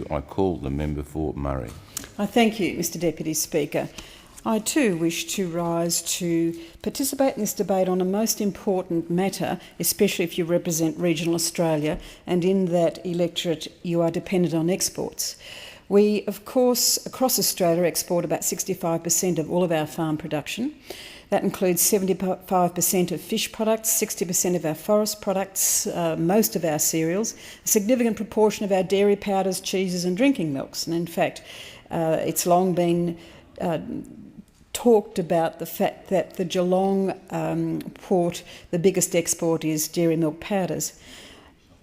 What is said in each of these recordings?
I call the member for Murray. I thank you, Mr Deputy Speaker. I too wish to rise to participate in this debate on a most important matter, especially if you represent regional Australia, and in that electorate you are dependent on exports. We, of course, across Australia export about 65% of all of our farm production. That includes 75% of fish products, 60% of our forest products, most of our cereals, a significant proportion of our dairy powders, cheeses and drinking milks. And in fact, it's long been talked about the fact that the Geelong port, the biggest export is dairy milk powders.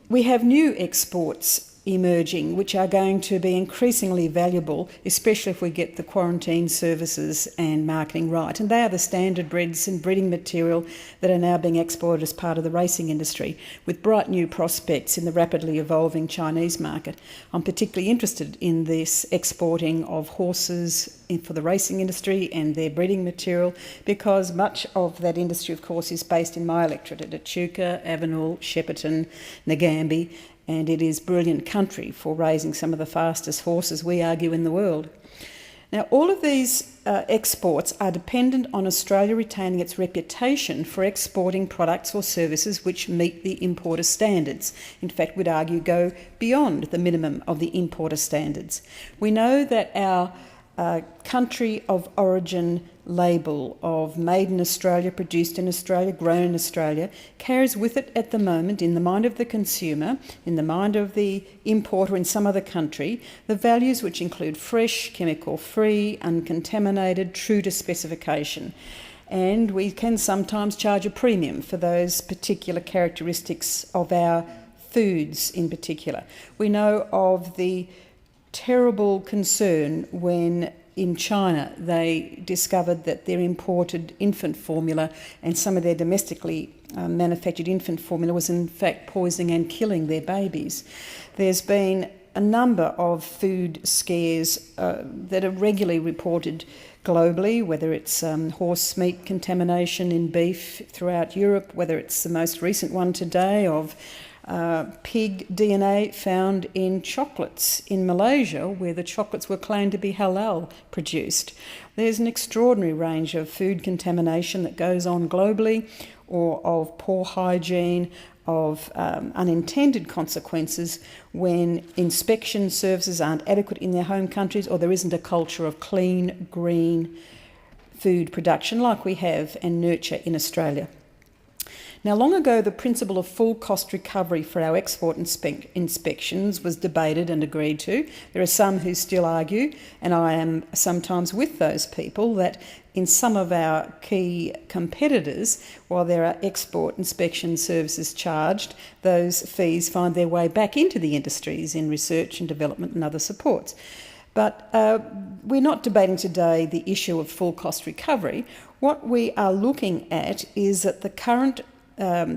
We have new exports emerging, which are going to be increasingly valuable, especially if we get the quarantine services and marketing right. And they are the standard breeds and breeding material that are now being exported as part of the racing industry, with bright new prospects in the rapidly evolving Chinese market. I'm particularly interested in this exporting of horses for the racing industry and their breeding material, because much of that industry, of course, is based in my electorate at Echuca, Avenel, Shepparton, Nagambie, and it is brilliant country for raising some of the fastest horses, we argue, in the world. Now, all of these exports are dependent on Australia retaining its reputation for exporting products or services which meet the importer standards. In fact, we'd argue go beyond the minimum of the importer standards. We know that our country of origin label of made in Australia, produced in Australia, grown in Australia, carries with it at the moment, in the mind of the consumer, in the mind of the importer in some other country, the values which include fresh, chemical-free, uncontaminated, true to specification. And we can sometimes charge a premium for those particular characteristics of our foods in particular. We know of the terrible concern when in China they discovered that their imported infant formula and some of their domestically manufactured infant formula was in fact poisoning and killing their babies. There's been a number of food scares that are regularly reported globally, whether it's horse meat contamination in beef throughout Europe, whether it's the most recent one today of pig DNA found in chocolates in Malaysia, where the chocolates were claimed to be halal produced. There's an extraordinary range of food contamination that goes on globally, or of poor hygiene, of unintended consequences when inspection services aren't adequate in their home countries, or there isn't a culture of clean, green food production like we have and nurture in Australia. Now, long ago, the principle of full cost recovery for our export inspections was debated and agreed to. There are some who still argue, and I am sometimes with those people, that in some of our key competitors, while there are export inspection services charged, those fees find their way back into the industries in research and development and other supports. But we're not debating today the issue of full cost recovery. What we are looking at is that the current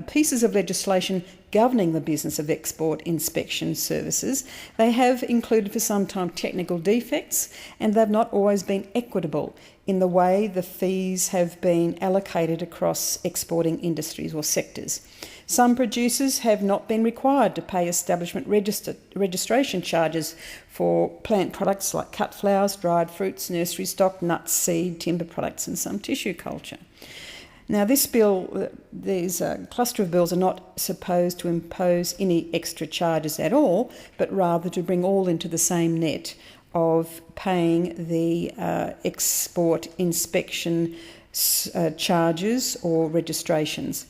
pieces of legislation governing the business of export inspection services, they have included for some time technical defects, and they've not always been equitable in the way the fees have been allocated across exporting industries or sectors. Some producers have not been required to pay establishment registration charges for plant products like cut flowers, dried fruits, nursery stock, nuts, seed, timber products and some tissue culture. Now, this bill, these cluster of bills are not supposed to impose any extra charges at all, but rather to bring all into the same net of paying the export inspection charges or registrations.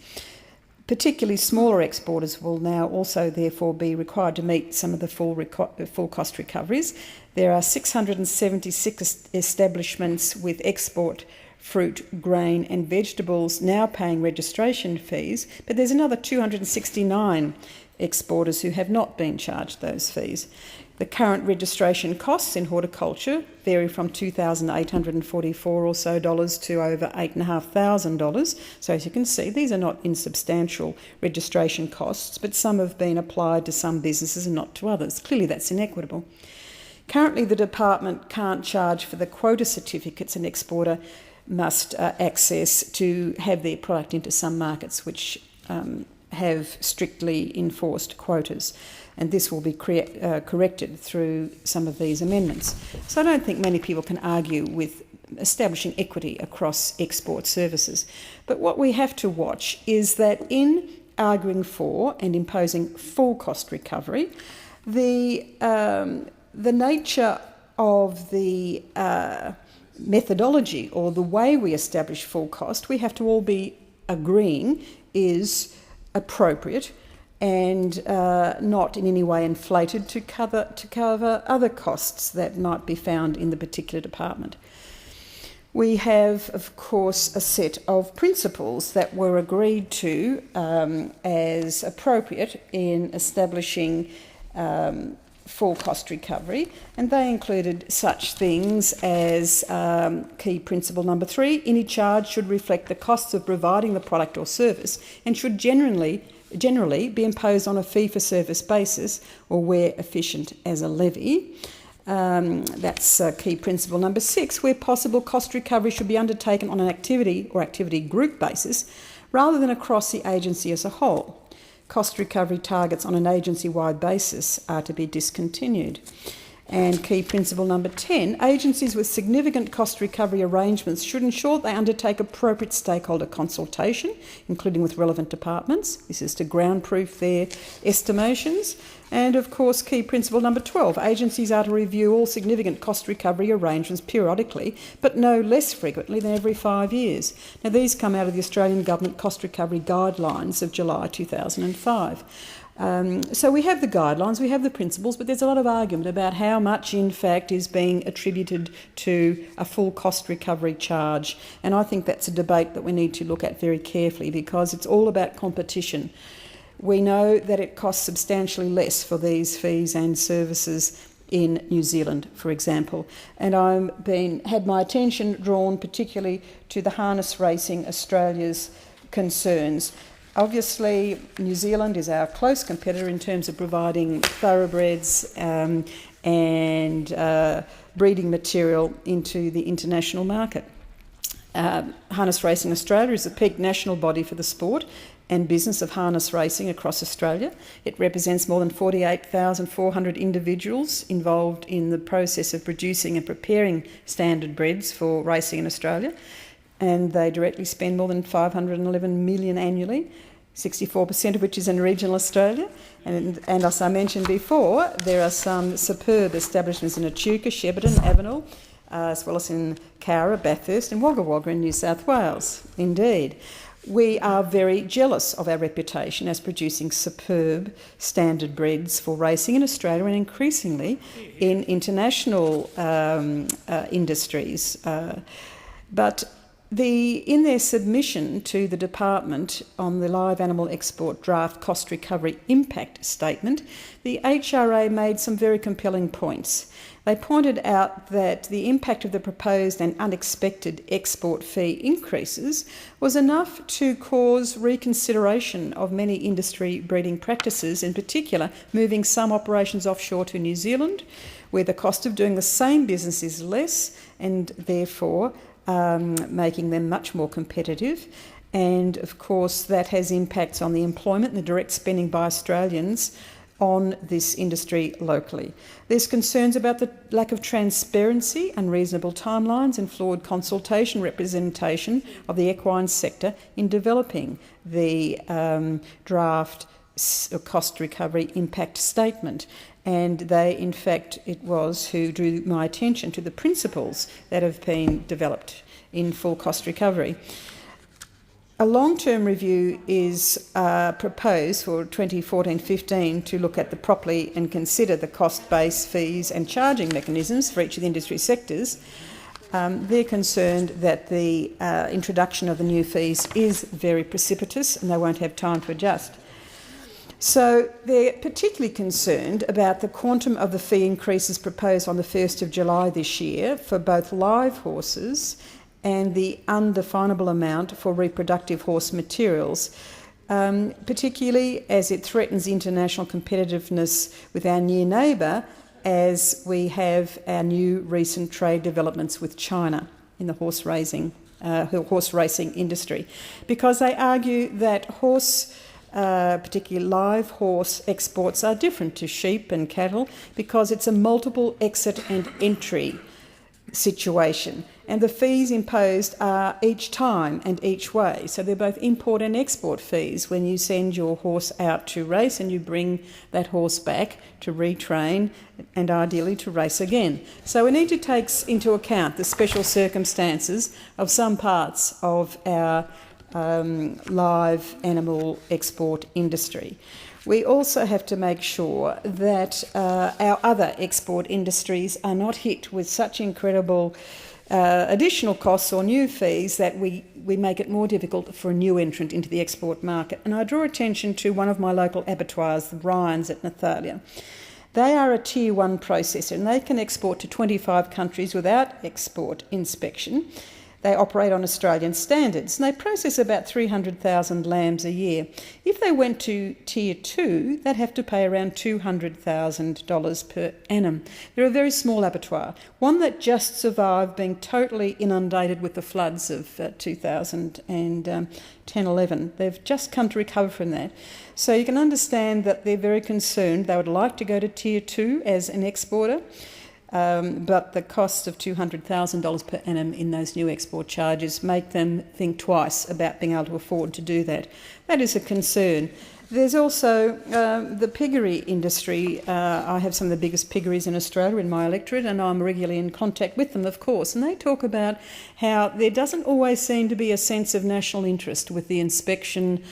Particularly smaller exporters will now also therefore be required to meet some of the full cost recoveries. There are 676 establishments with export fruit, grain and vegetables now paying registration fees, but there's another 269 exporters who have not been charged those fees. The current registration costs in horticulture vary from $2,844 or so to over $8,500. So as you can see, these are not insubstantial registration costs, but some have been applied to some businesses and not to others. Clearly that's inequitable. Currently the department can't charge for the quota certificates an exporter must access to have their product into some markets, which have strictly enforced quotas. And this will be corrected through some of these amendments. So I don't think many people can argue with establishing equity across export services. But what we have to watch is that in arguing for and imposing full cost recovery, the nature of the methodology or the way we establish full cost, we have to all be agreeing is appropriate and not in any way inflated to cover other costs that might be found in the particular department. We have, of course, a set of principles that were agreed to as appropriate in establishing full cost recovery, and they included such things as key principle number 3, any charge should reflect the costs of providing the product or service and should generally be imposed on a fee-for-service basis or where efficient as a levy. That's key principle number 6, where possible cost recovery should be undertaken on an activity or activity group basis rather than across the agency as a whole. Cost recovery targets on an agency-wide basis are to be discontinued. And key principle number 10, agencies with significant cost recovery arrangements should ensure they undertake appropriate stakeholder consultation, including with relevant departments. This is to ground-proof their estimations. And of course, key principle number 12, agencies are to review all significant cost recovery arrangements periodically, but no less frequently than every 5 years. Now, these come out of the Australian Government Cost Recovery Guidelines of July 2005. So we have the guidelines, we have the principles, but there's a lot of argument about how much, in fact, is being attributed to a full cost recovery charge. And I think that's a debate that we need to look at very carefully because it's all about competition. We know that it costs substantially less for these fees and services in New Zealand, for example. And I've had my attention drawn particularly to the Harness Racing Australia's concerns. Obviously, New Zealand is our close competitor in terms of providing thoroughbreds and breeding material into the international market. Harness Racing Australia is the peak national body for the sport and business of harness racing across Australia. It represents more than 48,400 individuals involved in the process of producing and preparing standard breds for racing in Australia. And they directly spend more than $511 million annually, 64% of which is in regional Australia. And as I mentioned before, there are some superb establishments in Echuca, Shepparton, Avenel, as well as in Cowra, Bathurst and Wagga Wagga in New South Wales. Indeed. We are very jealous of our reputation as producing superb standard breds for racing in Australia and increasingly in international industries. But in their submission to the Department on the Live Animal Export Draft Cost Recovery Impact Statement, the HRA made some very compelling points. They pointed out that the impact of the proposed and unexpected export fee increases was enough to cause reconsideration of many industry breeding practices, in particular moving some operations offshore to New Zealand, where the cost of doing the same business is less and therefore making them much more competitive. And of course that has impacts on the employment and the direct spending by Australians on this industry locally. There's concerns about the lack of transparency, unreasonable timelines and flawed consultation representation of the equine sector in developing the draft cost recovery impact statement. And they, in fact, it was who drew my attention to the principles that have been developed in full cost recovery. A long-term review is proposed for 2014-15 to look at the properly and consider the cost base, fees and charging mechanisms for each of the industry sectors. They're concerned that the introduction of the new fees is very precipitous and they won't have time to adjust. So they're particularly concerned about the quantum of the fee increases proposed on the 1st of July this year for both live horses and the undefinable amount for reproductive horse materials, particularly as it threatens international competitiveness with our near neighbour as we have our new recent trade developments with China in the horse racing industry. Because they argue that horse particularly live horse exports, are different to sheep and cattle because it's a multiple exit and entry situation, and the fees imposed are each time and each way. So they're both import and export fees when you send your horse out to race and you bring that horse back to retrain and ideally to race again. So we need to take into account the special circumstances of some parts of our live animal export industry. We also have to make sure that our other export industries are not hit with such incredible additional costs or new fees that we make it more difficult for a new entrant into the export market. And I draw attention to one of my local abattoirs, the Ryans at Nathalia. They are a Tier 1 processor and they can export to 25 countries without export inspection. They operate on Australian standards and they process about 300,000 lambs a year. If they went to Tier 2, they'd have to pay around $200,000 per annum. They're a very small abattoir, one that just survived being totally inundated with the floods of 2010-11. They've just come to recover from that. So you can understand that they're very concerned. They would like to go to Tier 2 as an exporter. But the cost of $200,000 per annum in those new export charges make them think twice about being able to afford to do that. That is a concern. There's also the piggery industry. I have some of the biggest piggeries in Australia in my electorate and I'm regularly in contact with them, of course, and they talk about how there doesn't always seem to be a sense of national interest with the inspection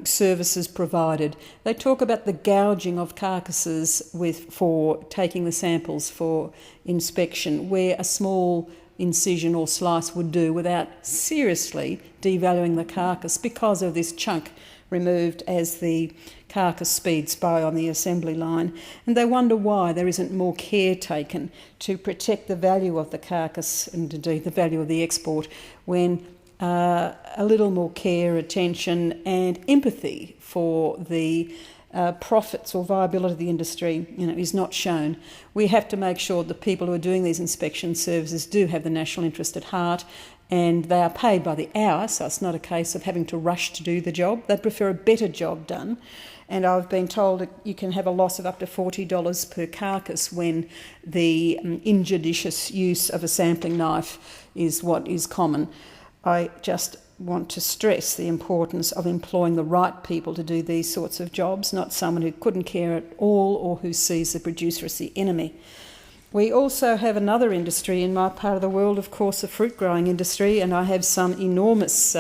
services provided. They talk about the gouging of carcasses for taking the samples for inspection, where a small incision or slice would do without seriously devaluing the carcass because of this chunk removed as the carcass speeds by on the assembly line. And they wonder why there isn't more care taken to protect the value of the carcass and indeed the value of the export when a little more care, attention and empathy for the profits or viability of the industry is not shown. We have to make sure the people who are doing these inspection services do have the national interest at heart and they are paid by the hour, so it's not a case of having to rush to do the job. They prefer a better job done. And I've been told that you can have a loss of up to $40 per carcass when the injudicious use of a sampling knife is what is common. I just want to stress the importance of employing the right people to do these sorts of jobs, not someone who couldn't care at all or who sees the producer as the enemy. We also have another industry in my part of the world, of course, the fruit growing industry, and I have some enormous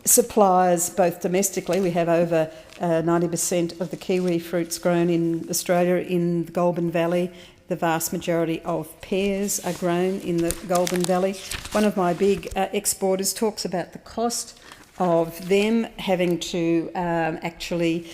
suppliers, both domestically. We have over 90% of the kiwi fruits grown in Australia in the Goulburn Valley. The vast majority of pears are grown in the Goulburn Valley. One of my big exporters talks about the cost of them having to actually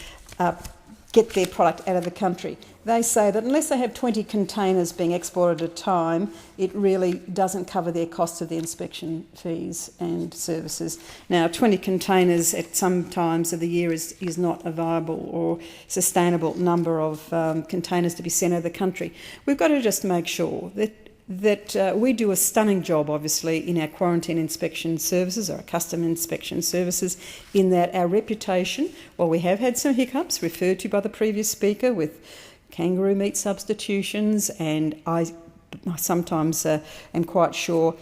get their product out of the country. They say that unless they have 20 containers being exported at a time, it really doesn't cover their cost of the inspection fees and services. Now, 20 containers at some times of the year is not a viable or sustainable number of containers to be sent out of the country. We've got to just make sure that we do a stunning job, obviously, in our quarantine inspection services or our custom inspection services, in that our reputation, well, we have had some hiccups referred to by the previous speaker with kangaroo meat substitutions, and I sometimes am quite sure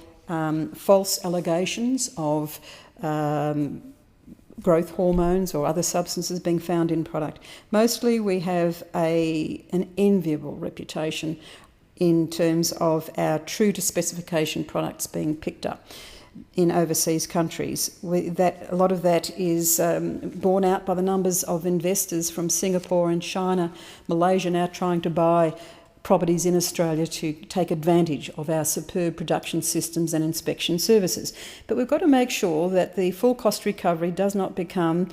false allegations of growth hormones or other substances being found in product. Mostly we have an enviable reputation in terms of our true to specification products being picked up in overseas countries. A lot of that is borne out by the numbers of investors from Singapore and China, Malaysia now trying to buy properties in Australia to take advantage of our superb production systems and inspection services. But we've got to make sure that the full cost recovery does not become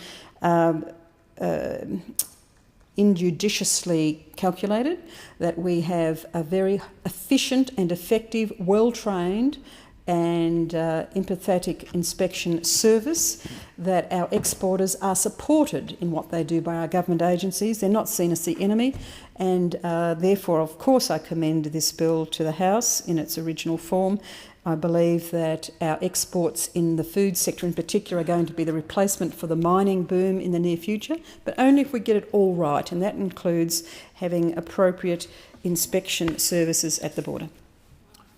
injudiciously calculated, that we have a very efficient and effective, well-trained and empathetic inspection service, that our exporters are supported in what they do by our government agencies. They're not seen as the enemy, and therefore, of course, I commend this bill to the House in its original form. I believe that our exports in the food sector in particular are going to be the replacement for the mining boom in the near future, but only if we get it all right, and that includes having appropriate inspection services at the border.